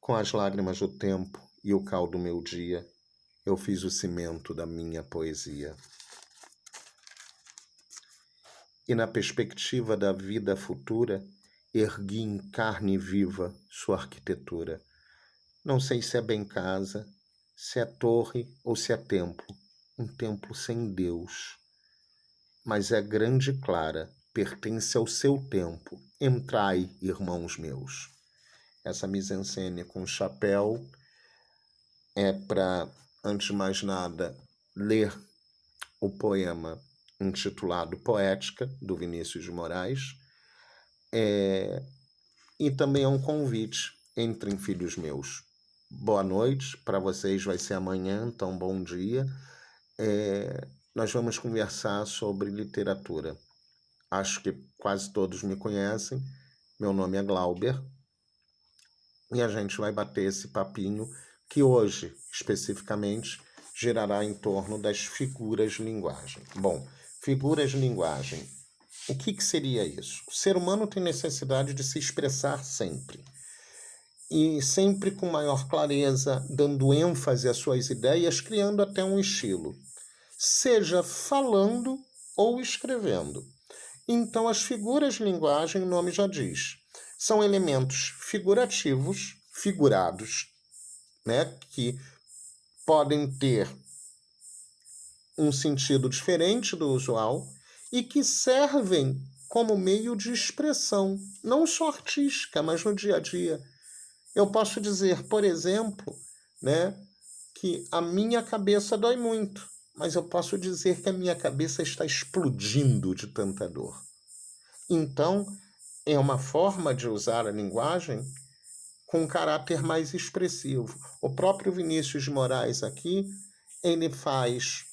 Com as lágrimas do tempo e o cal do meu dia, eu fiz o cimento da minha poesia. E na perspectiva da vida futura, ergui em carne viva sua arquitetura. Não sei se é bem casa, se é torre ou se é templo, um templo sem Deus. Mas é grande e clara, pertence ao seu tempo. Entrai, irmãos meus. Essa mise-en-scène com chapéu é para, antes de mais nada, ler o poema intitulado Poética, do Vinícius de Moraes, e também é um convite, entrem filhos meus. Boa noite, para vocês vai ser amanhã, então bom dia. Nós vamos conversar sobre literatura. Acho que quase todos me conhecem, meu nome é Glauber, e a gente vai bater esse papinho que hoje, especificamente, girará em torno das figuras de linguagem. Bom, figuras de linguagem. O que seria isso? O ser humano tem necessidade de se expressar sempre. E sempre com maior clareza, dando ênfase às suas ideias, criando até um estilo. Seja falando ou escrevendo. Então, as figuras de linguagem, o nome já diz, são elementos figurativos, figurados, né, que podem ter um sentido diferente do usual e que servem como meio de expressão, não só artística, mas no dia a dia. Eu posso dizer, por exemplo, né, que a minha cabeça dói muito, mas eu posso dizer que a minha cabeça está explodindo de tanta dor. Então, é uma forma de usar a linguagem com um caráter mais expressivo. O próprio Vinícius de Moraes aqui, ele faz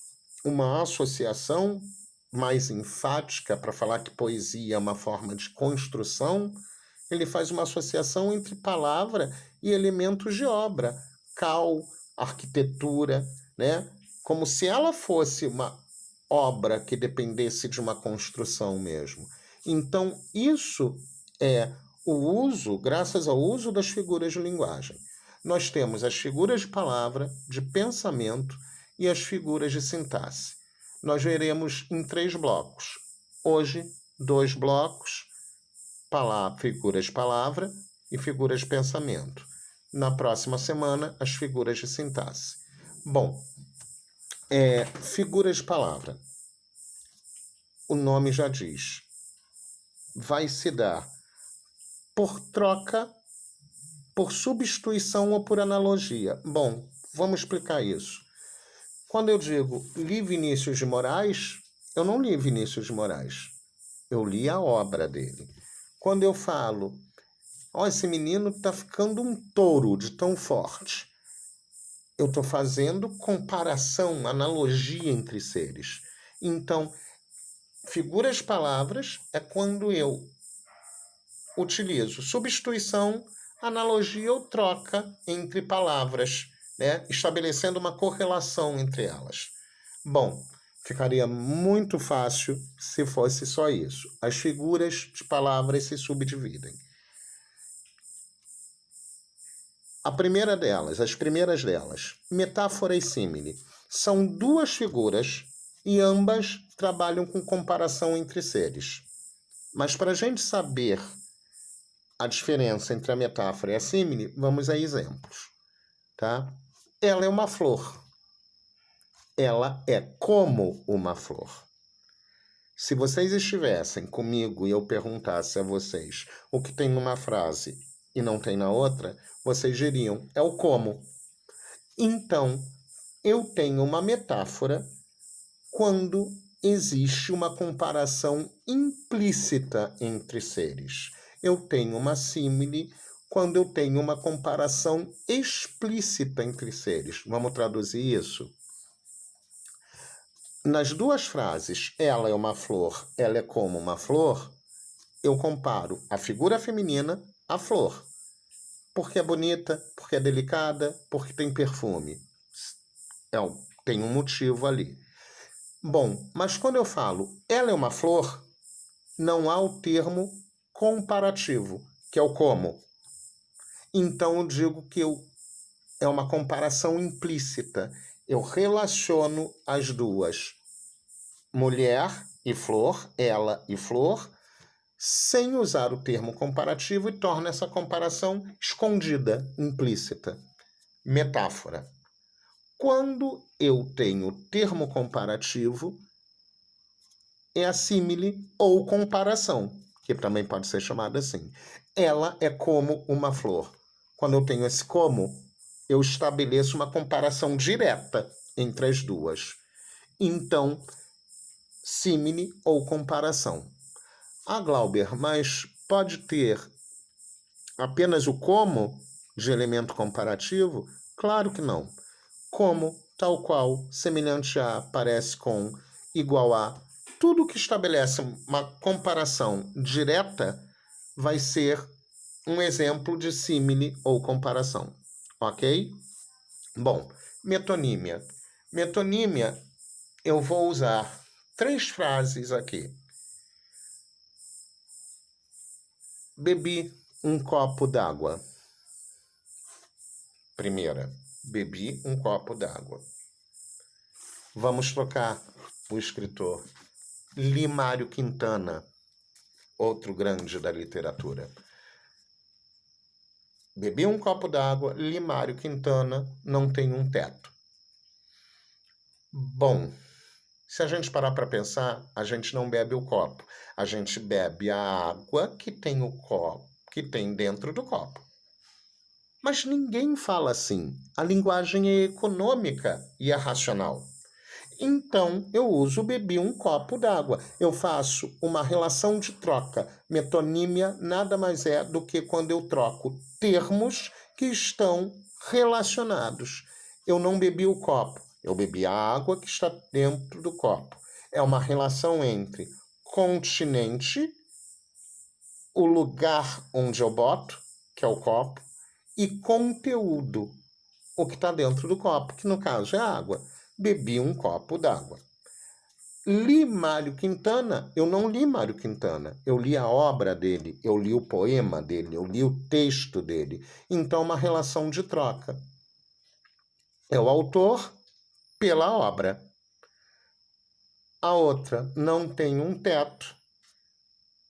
uma associação mais enfática para falar que poesia é uma forma de construção. Ele faz uma associação entre palavra e elementos de obra, cal, arquitetura, né? Como se ela fosse uma obra que dependesse de uma construção mesmo. Então, isso é o uso, graças ao uso das figuras de linguagem. Nós temos as figuras de palavra, de pensamento e as figuras de sintaxe. Nós veremos em 3 blocos. Hoje, 2 blocos, figuras de palavra e figuras de pensamento. Na próxima semana, as figuras de sintaxe. Bom, figuras de palavra. O nome já diz. Vai se dar por troca, por substituição ou por analogia. Bom, vamos explicar isso. Quando eu digo li Vinícius de Moraes, eu não li Vinícius de Moraes. Eu li a obra dele. Quando eu falo, esse menino está ficando um touro de tão forte, eu estou fazendo comparação, analogia entre seres. Então, figuras de palavras é quando eu utilizo substituição, analogia ou troca entre palavras, né? Estabelecendo uma correlação entre elas. Bom, ficaria muito fácil se fosse só isso. As figuras de palavras se subdividem. As primeiras delas, metáfora e símile, são 2 figuras e ambas trabalham com comparação entre seres. Mas para a gente saber a diferença entre a metáfora e a símile, vamos a exemplos. Tá? Ela é uma flor. Ela é como uma flor. Se vocês estivessem comigo e eu perguntasse a vocês o que tem numa frase e não tem na outra, vocês diriam, é o como. Então, eu tenho uma metáfora quando existe uma comparação implícita entre seres. Eu tenho uma símile quando eu tenho uma comparação explícita entre seres. Vamos traduzir isso? Nas 2 frases, ela é uma flor, ela é como uma flor, eu comparo a figura feminina à flor. Porque é bonita, porque é delicada, porque tem perfume. Tem um motivo ali. Bom, mas quando eu falo ela é uma flor, não há o termo comparativo, que é o como. Então eu digo que é uma comparação implícita. Eu relaciono as duas, mulher e flor, ela e flor, sem usar o termo comparativo e torna essa comparação escondida, implícita. Metáfora. Quando eu tenho termo comparativo, é a símile ou comparação, que também pode ser chamada assim. Ela é como uma flor. Quando eu tenho esse como, eu estabeleço uma comparação direta entre as duas. Então, símile ou comparação. Ah, Glauber, mas pode ter apenas o como de elemento comparativo? Claro que não. Como, tal qual, semelhante a, parece com, igual a, tudo que estabelece uma comparação direta vai ser um exemplo de símile ou comparação. Ok? Bom, metonímia. Metonímia, eu vou usar 3 frases aqui. Bebi um copo d'água. Primeira, bebi um copo d'água. Vamos trocar o escritor. Li Mário Quintana, outro grande da literatura. Bebi um copo d'água, li Mário Quintana, não tem um teto. Bom, se a gente parar para pensar, a gente não bebe o copo. A gente bebe a água que tem o copo, que tem dentro do copo. Mas ninguém fala assim. A linguagem é econômica e é racional. Então, eu uso bebi um copo d'água. Eu faço uma relação de troca. Metonímia nada mais é do que quando eu troco termos que estão relacionados. Eu não bebi o copo, eu bebi a água que está dentro do copo. É uma relação entre continente, o lugar onde eu boto, que é o copo, e conteúdo, o que está dentro do copo, que no caso é a água. Bebi um copo d'água. Li Mário Quintana? Eu não li Mário Quintana. Eu li a obra dele, eu li o poema dele, eu li o texto dele. Então, uma relação de troca. É o autor pela obra. A outra, não tem um teto.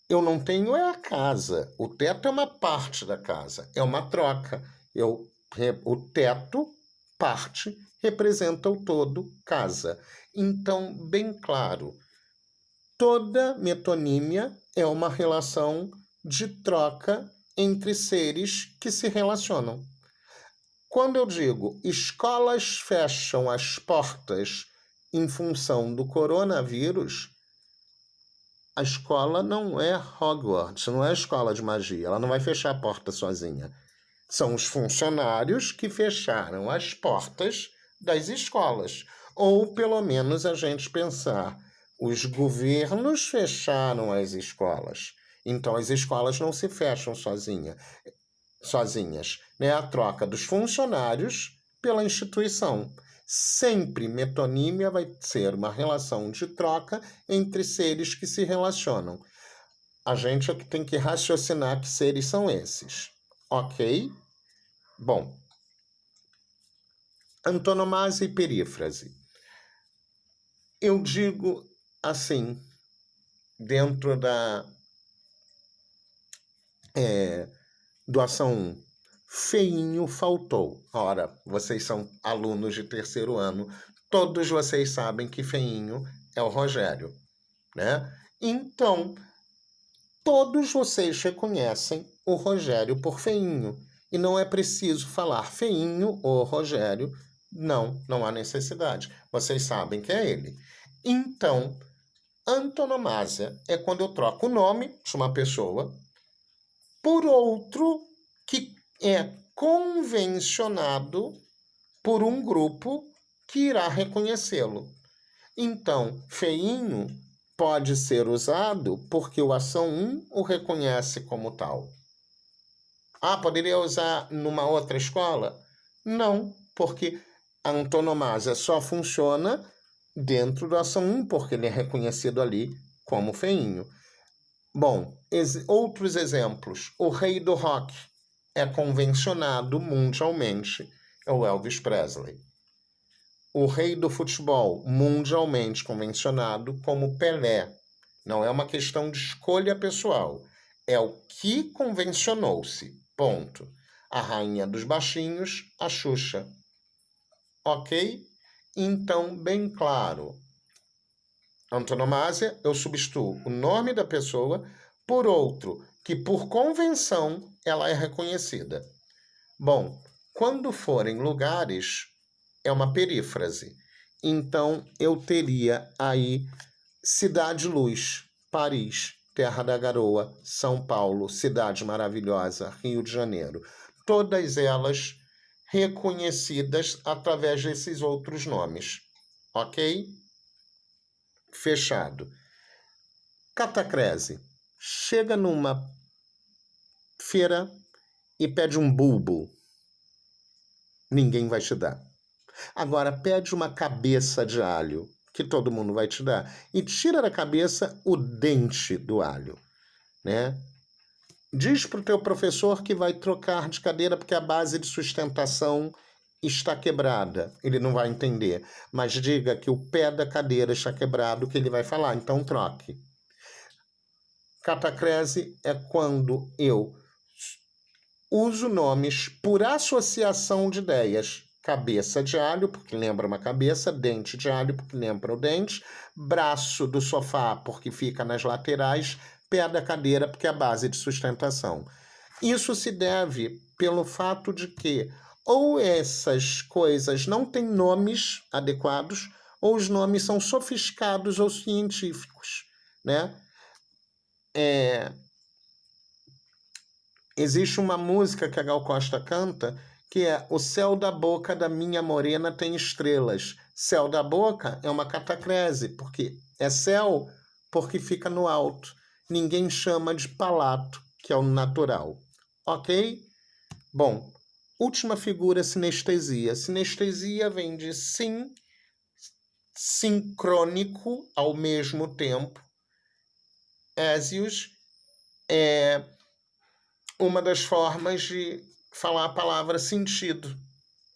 Eu não tenho é a casa. O teto é uma parte da casa. É uma troca. O teto, parte, representa o todo, casa. Então, bem claro, toda metonímia é uma relação de troca entre seres que se relacionam. Quando eu digo escolas fecham as portas em função do coronavírus, a escola não é Hogwarts, não é a escola de magia, ela não vai fechar a porta sozinha. São os funcionários que fecharam as portas das escolas. Ou, pelo menos, a gente pensar, os governos fecharam as escolas. Então, as escolas não se fecham sozinhas. Né? A troca dos funcionários pela instituição. Sempre metonímia vai ser uma relação de troca entre seres que se relacionam. A gente é que tem que raciocinar que seres são esses. Ok? Bom, antonomasia e perífrase. Eu digo assim, dentro da doação 1, feinho faltou. Ora, vocês são alunos de 3º ano, todos vocês sabem que feinho é o Rogério, né? Então, todos vocês reconhecem o Rogério por feinho. E não é preciso falar feinho ou Rogério. Não há necessidade. Vocês sabem que é ele. Então, antonomásia é quando eu troco o nome de uma pessoa por outro que é convencionado por um grupo que irá reconhecê-lo. Então, feinho pode ser usado porque o ação 1 o reconhece como tal. Ah, poderia usar numa outra escola? Não, porque a antonomásia só funciona dentro da ação 1, porque ele é reconhecido ali como feinho. Bom, outros exemplos. O rei do rock. é convencionado mundialmente, é o Elvis Presley. O rei do futebol, mundialmente convencionado como Pelé. Não é uma questão de escolha pessoal, é o que convencionou-se. Ponto. A rainha dos baixinhos, a Xuxa. Ok? Então, bem claro. Antonomásia, eu substituo o nome da pessoa por outro, que por convenção ela é reconhecida. Bom, quando for em lugares, é uma perífrase. Então, eu teria aí Cidade Luz, Paris, Terra da Garoa, São Paulo, Cidade Maravilhosa, Rio de Janeiro. Todas elas reconhecidas através desses outros nomes. Ok? Fechado. Catacrese. Chega numa feira e pede um bulbo. Ninguém vai te dar. Agora, pede uma cabeça de alho, que todo mundo vai te dar, e tira da cabeça o dente do alho, né? Diz para o teu professor que vai trocar de cadeira porque a base de sustentação está quebrada. Ele não vai entender. Mas diga que o pé da cadeira está quebrado, que ele vai falar. Então, troque. Catacrese é quando eu uso nomes por associação de ideias. Cabeça de alho, porque lembra uma cabeça, dente de alho, porque lembra o dente, braço do sofá, porque fica nas laterais, pé da cadeira, porque é a base de sustentação. Isso se deve pelo fato de que ou essas coisas não têm nomes adequados, ou os nomes são sofisticados ou científicos, né? Existe uma música que a Gal Costa canta que é O céu da boca da minha morena tem estrelas. Céu da boca é uma catacrese, porque é céu porque fica no alto. Ninguém chama de palato, que é o natural. Ok? Bom, última figura, sinestesia. Sinestesia vem de sim, sincrônico ao mesmo tempo. Ésios é uma das formas de falar a palavra sentido.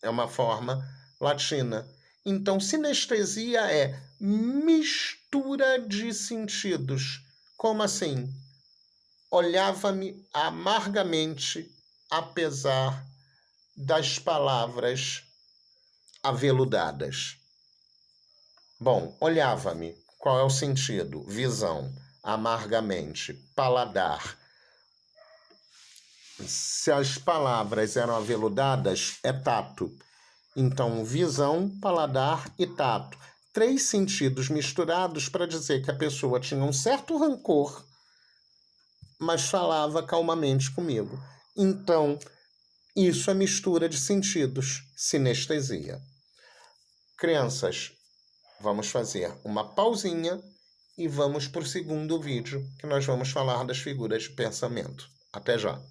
É uma forma latina. Então, sinestesia é mistura de sentidos. Como assim? Olhava-me amargamente, apesar das palavras aveludadas. Bom, olhava-me. Qual é o sentido? Visão. Amargamente. Paladar. Se as palavras eram aveludadas, é tato. Então, visão, paladar e tato. 3 sentidos misturados para dizer que a pessoa tinha um certo rancor, mas falava calmamente comigo. Então, isso é mistura de sentidos, sinestesia. Crianças, vamos fazer uma pausinha e vamos para o segundo vídeo, que nós vamos falar das figuras de pensamento. Até já!